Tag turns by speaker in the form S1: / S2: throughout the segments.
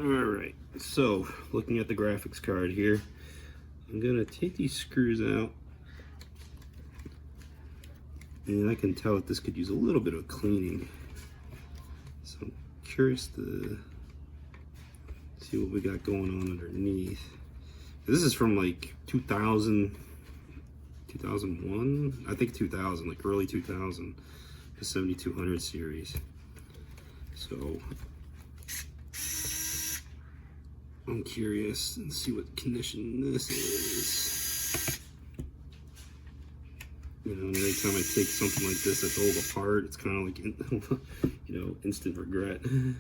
S1: Alright, so looking at the graphics card here, I'm gonna take these screws out, and I can tell that this could use a little bit of cleaning. So I'm curious to see what we got going on underneath. This is from like 2000, 2001? I think 2000, like early 2000, the 7200 series. So I'm curious and see what condition this is. You know, every time I take something like this that's old apart, it's kind of like, you know, instant regret. And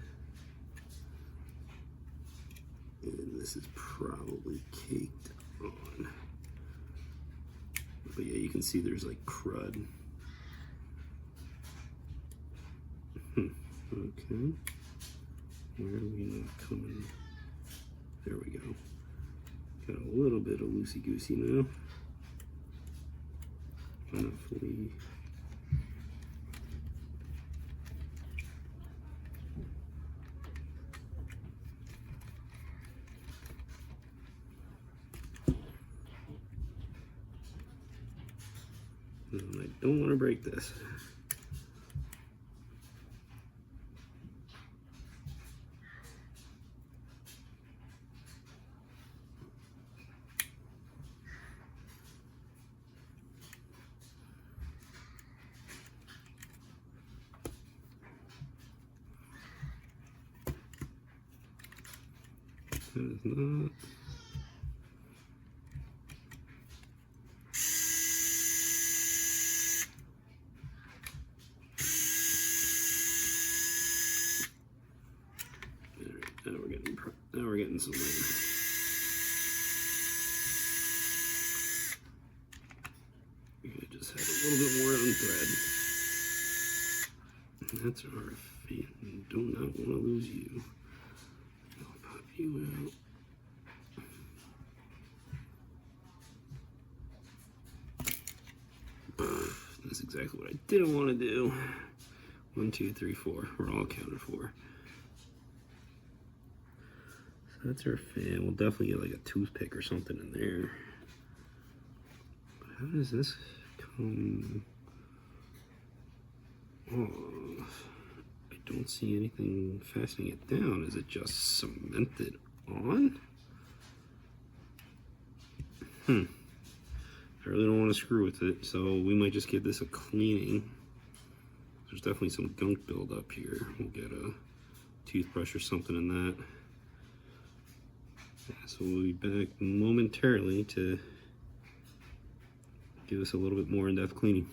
S1: this is probably caked on. But yeah, you can see there's like crud. Okay. Where are we not coming? There we go. Got a little bit of loosey-goosey now. Hopefully. And I don't want to break this. That is not. Now we're getting somewhere. I just had a little bit more on thread. That's our feet. Do not want to lose you. I'll pop you out. That's exactly what I didn't want to do. 1, 2, 3, 4. We're all accounted for. That's our fan. We'll definitely get like a toothpick or something in there. But how does this come off? I don't see anything fastening it down. Is it just cemented on? I really don't want to screw with it, so we might just give this a cleaning. There's definitely some gunk buildup here. We'll get a toothbrush or something in that. So we'll be back momentarily to give us a little bit more in-depth cleaning.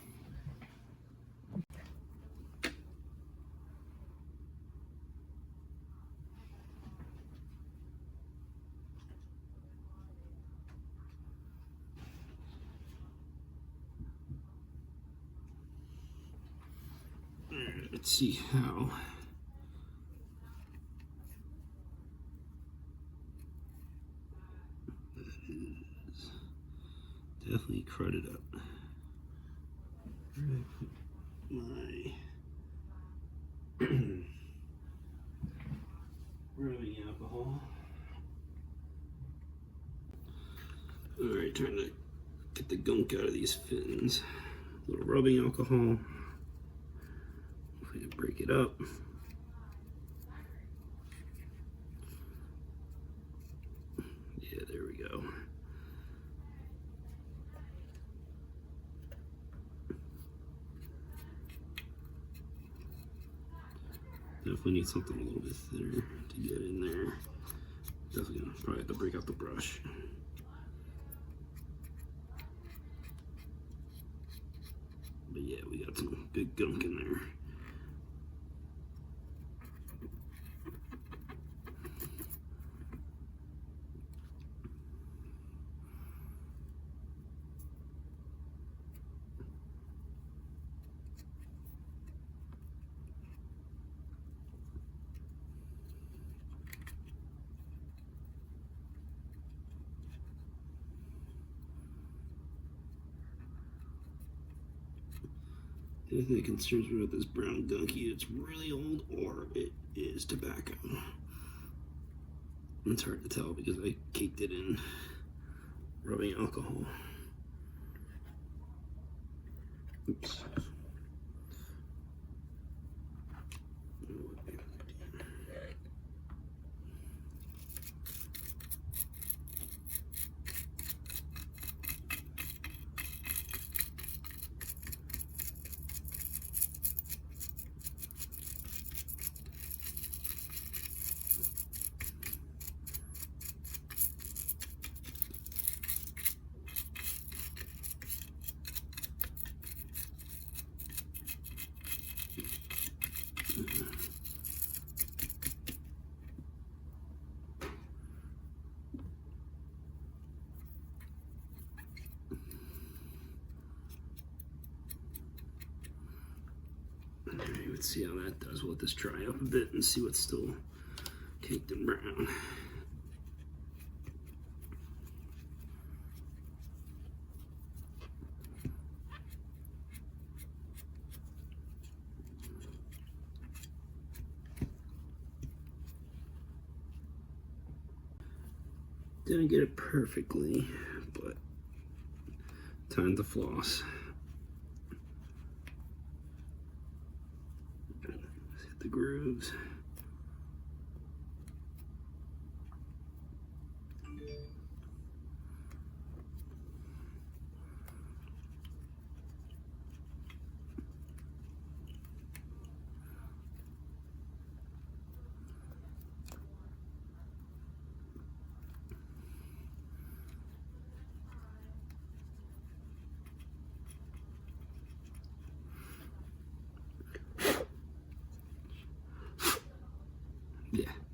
S1: Let's see how. Definitely crudded up. My rubbing alcohol. Alright, trying to get the gunk out of these fins. A little rubbing alcohol. Hopefully to break it up. Yeah, there we go. Definitely need something a little bit thinner to get in there. Definitely gonna probably have to break out the brush. But yeah, we got some good gunk in there. The only thing that concerns me about this brown gunky, it's really old or it is tobacco. It's hard to tell because I caked it in rubbing alcohol. Oops. Alright, let's see how that does. We'll let this dry up a bit and see what's still caked in brown. Didn't get it perfectly, but time to floss. Hit the grooves.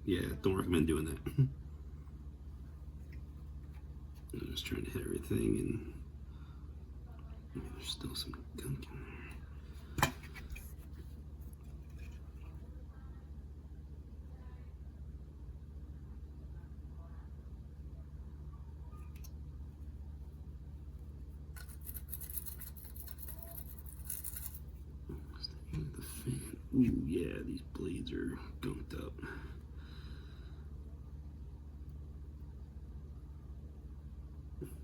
S1: Yeah, don't recommend doing that. I'm just trying to hit everything, and there's still some gunk in there. The fan. Ooh, yeah, these blades are gunked up.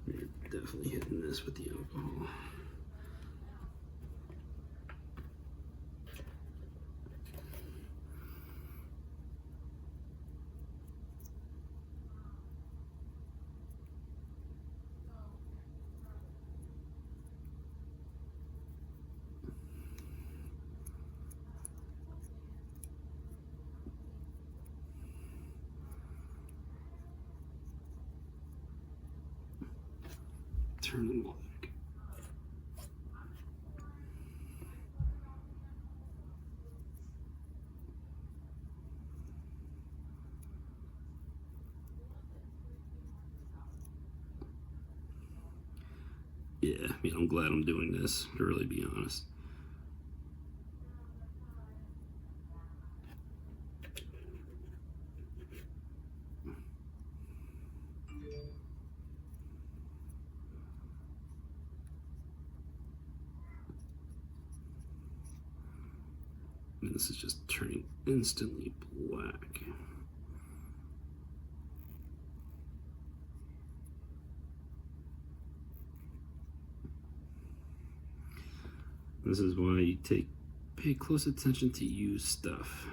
S1: You're definitely hitting this with the alcohol. Turn them on. Yeah, I mean, I'm glad I'm doing this, to really be honest. And this is just turning instantly black. This is why you pay close attention to used stuff.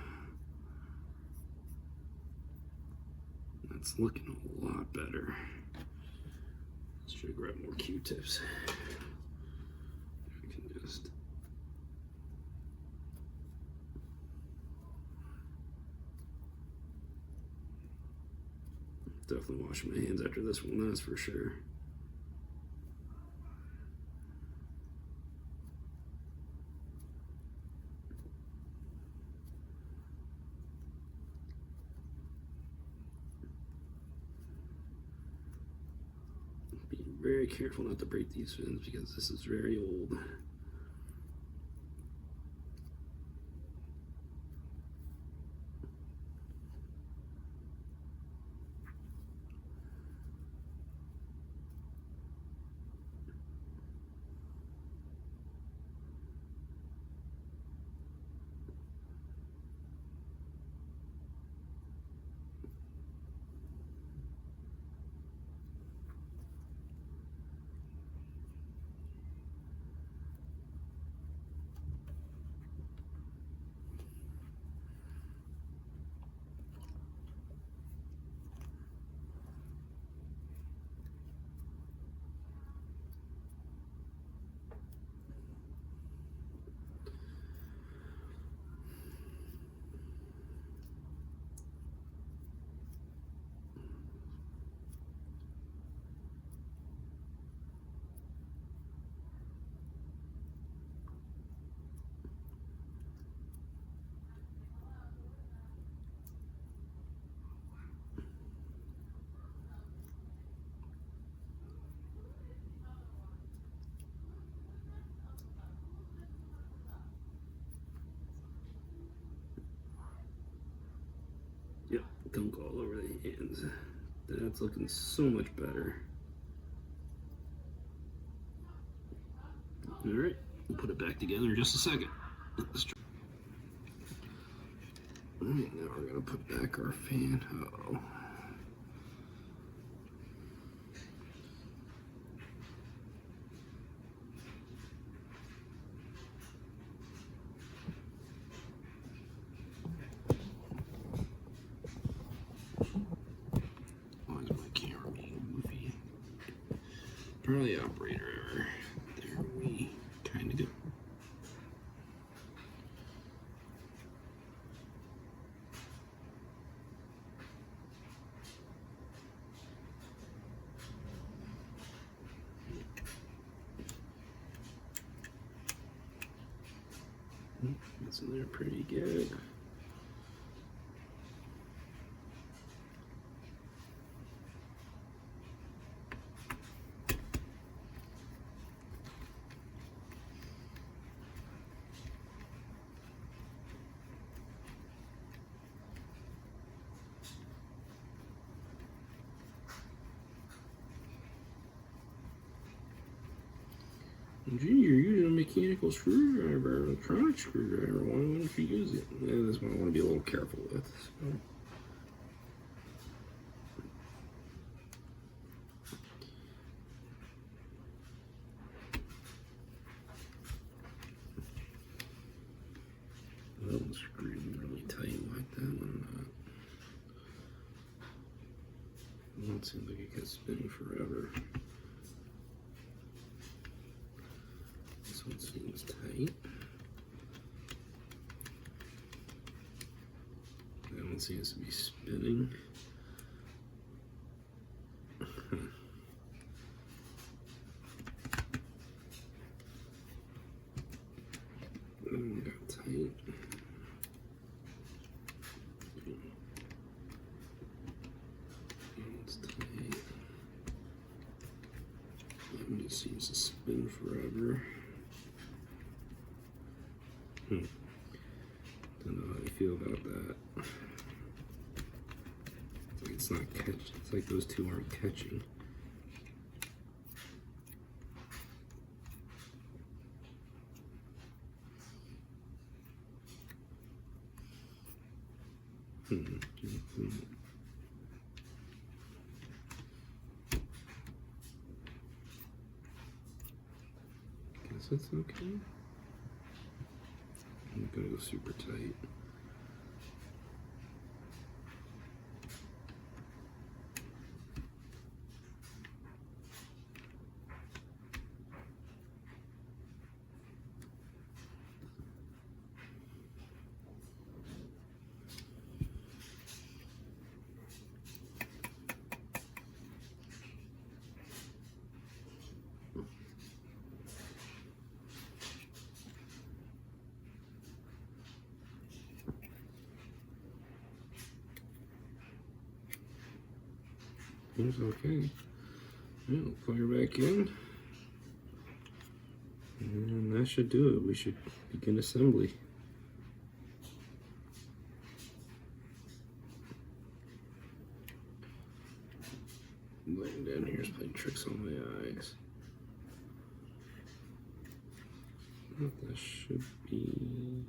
S1: That's looking a lot better. Let's try to grab more Q-tips. I can just definitely wash my hands after this one, that's for sure. Very careful not to break these fins because this is very old. gunk all over the hands. That's looking so much better. All right, we'll put it back together in just a second. Let's try. All right, now we're gonna put back our fan. Uh-oh. Why is my camera being goofy? Probably operator error. There we kind of go. That's in there pretty good. Gee, you're using a mechanical screwdriver, electronic screwdriver. Why wouldn't you use it? Yeah, that's what I want to be a little careful with. So. I don't screw them really tight like that one. It seems like it can spin forever. This one seems tight. That one seems to be spinning. That one got tight. It's tight. That one just seems to spin forever. Don't know how I feel about that. It's like it's not catching. It's like those two aren't catching. Guess that's okay. I'm gonna go super tight. It's okay. Yeah, we'll plug her back in. And that should do it. We should begin assembly. Laying down here is playing tricks on my eyes. That should be...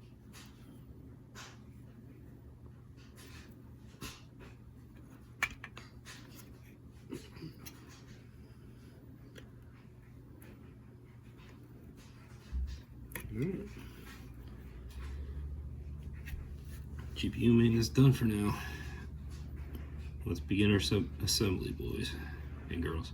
S1: GPU maintenance done for now. Let's begin our assembly, boys and girls.